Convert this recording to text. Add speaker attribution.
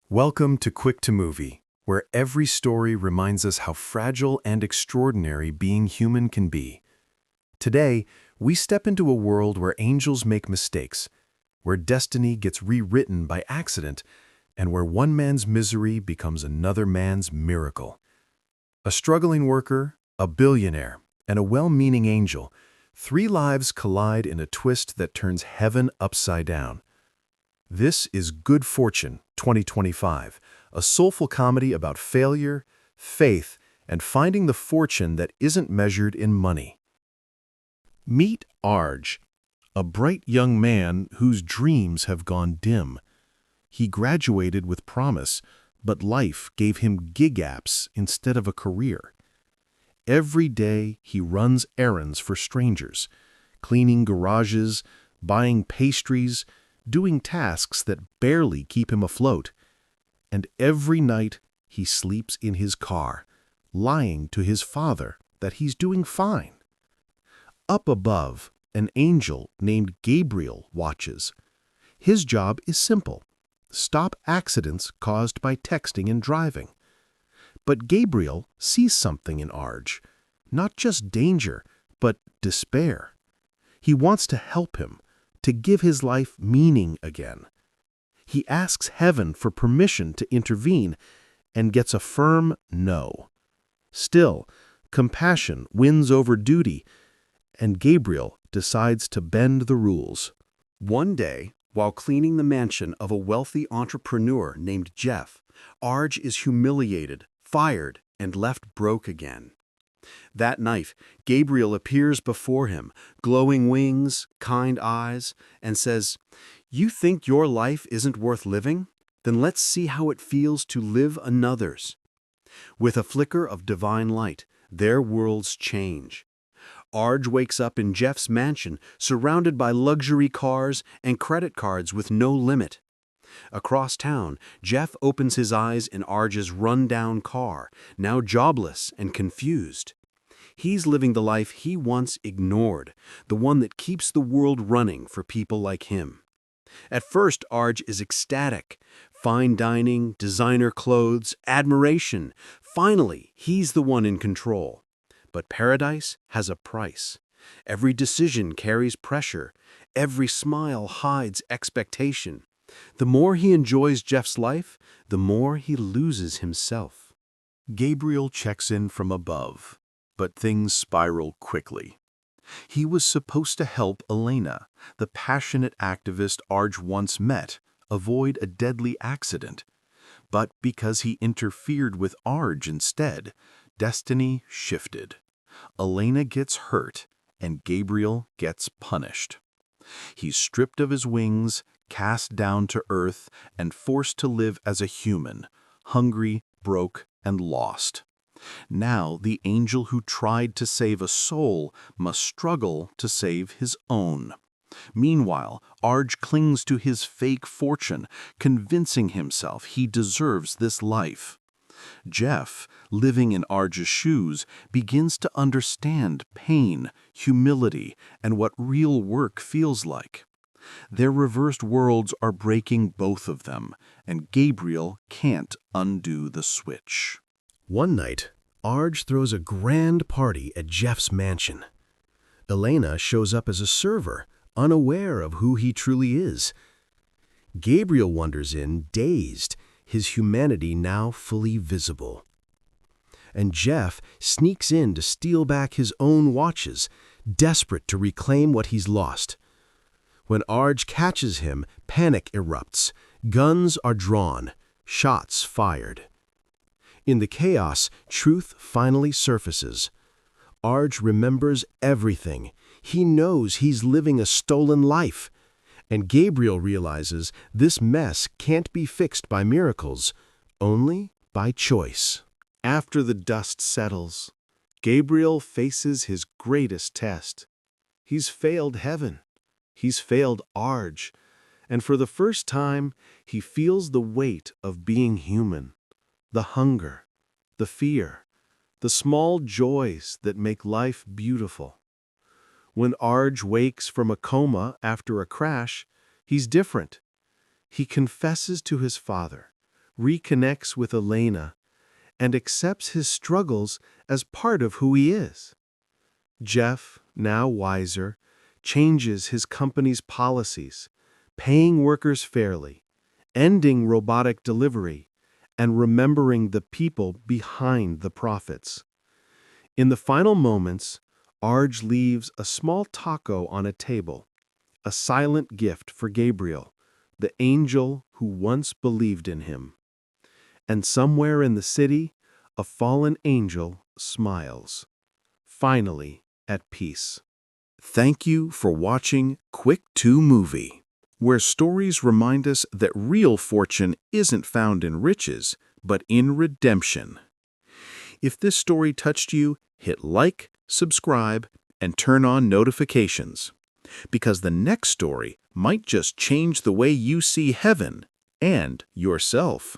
Speaker 1: Welcome to Quick to Movie, where every story reminds us how fragile and extraordinary being human can be. Today, we step into a world where angels make mistakes, where destiny gets rewritten by accident, and where one man's misery becomes another man's miracle. A struggling worker, a billionaire, and a well-meaning angel, three lives collide in a twist that turns heaven upside down. This is Good Fortune 2025, a soulful comedy about failure, faith, and finding the fortune that isn't measured in money. Meet Arj, a bright young man whose dreams have gone dim. He graduated with promise, but life gave him gig apps instead of a career. Every day he runs errands for strangers, cleaning garages, buying pastries, doing tasks that barely keep him afloat. And every night he sleeps in his car, lying to his father that he's doing fine. Up above, an angel named Gabriel watches. His job is simple: stop accidents caused by texting and driving. But Gabriel sees something in Arj, not just danger, but despair. He wants to help him, to give his life meaning again. He asks heaven for permission to intervene and gets a firm no. Still, compassion wins over duty, and Gabriel decides to bend the rules.
Speaker 2: One day, while cleaning the mansion of a wealthy entrepreneur named Jeff, Arj is humiliated, fired, and left broke again. That night, Gabriel appears before him, glowing wings, kind eyes, and says, "You think your life isn't worth living? Then let's see how it feels to live another's." With a flicker of divine light, their worlds change. Arj wakes up in Jeff's mansion, surrounded by luxury cars and credit cards with no limit. Across town, Jeff opens his eyes in Arj's run-down car, now jobless and confused. He's living the life he once ignored, the one that keeps the world running for people like him. At first, Arj is ecstatic. Fine dining, designer clothes, admiration. Finally, he's the one in control. But paradise has a price. Every decision carries pressure. Every smile hides expectation. The more he enjoys Jeff's life, the more he loses himself.
Speaker 1: Gabriel checks in from above, but things spiral quickly. He was supposed to help Elena, the passionate activist Arj once met, avoid a deadly accident. But because he interfered with Arj instead, destiny shifted. Elena gets hurt, and Gabriel gets punished. He's stripped of his wings, cast down to earth, and forced to live as a human, hungry, broke, and lost. Now the angel who tried to save a soul must struggle to save his own. Meanwhile, Arj clings to his fake fortune, convincing himself he deserves this life. Jeff, living in Arj's shoes, begins to understand pain, humility, and what real work feels like. Their reversed worlds are breaking both of them, and Gabriel can't undo the switch.
Speaker 3: One night, Arj throws a grand party at Jeff's mansion. Elena shows up as a server, unaware of who he truly is. Gabriel wanders in, dazed, his humanity now fully visible. And Jeff sneaks in to steal back his own watches, desperate to reclaim what he's lost. When Arj catches him, panic erupts. Guns are drawn, shots fired. In the chaos, truth finally surfaces. Arj remembers everything. He knows he's living a stolen life. And Gabriel realizes this mess can't be fixed by miracles, only by choice.
Speaker 2: After the dust settles, Gabriel faces his greatest test. He's failed heaven. He's failed Arj. And for the first time, he feels the weight of being human. The hunger, the fear, the small joys that make life beautiful. When Arj wakes from a coma after a crash, he's different. He confesses to his father,
Speaker 3: reconnects with Elena, and accepts his struggles as part of who he is. Jeff, now wiser, changes his company's policies, paying workers fairly, ending robotic delivery, and remembering the people behind the profits. In the final moments, Arj leaves a small taco on a table, a silent gift for Gabriel, the angel who once believed in him. And somewhere in the city, a fallen angel smiles, finally at peace.
Speaker 2: Thank you for watching Quick 2 Movie, where stories remind us that real fortune isn't found in riches, but in redemption. If this story touched you, hit like, subscribe, and turn on notifications, because the next story might just change the way you see heaven and yourself.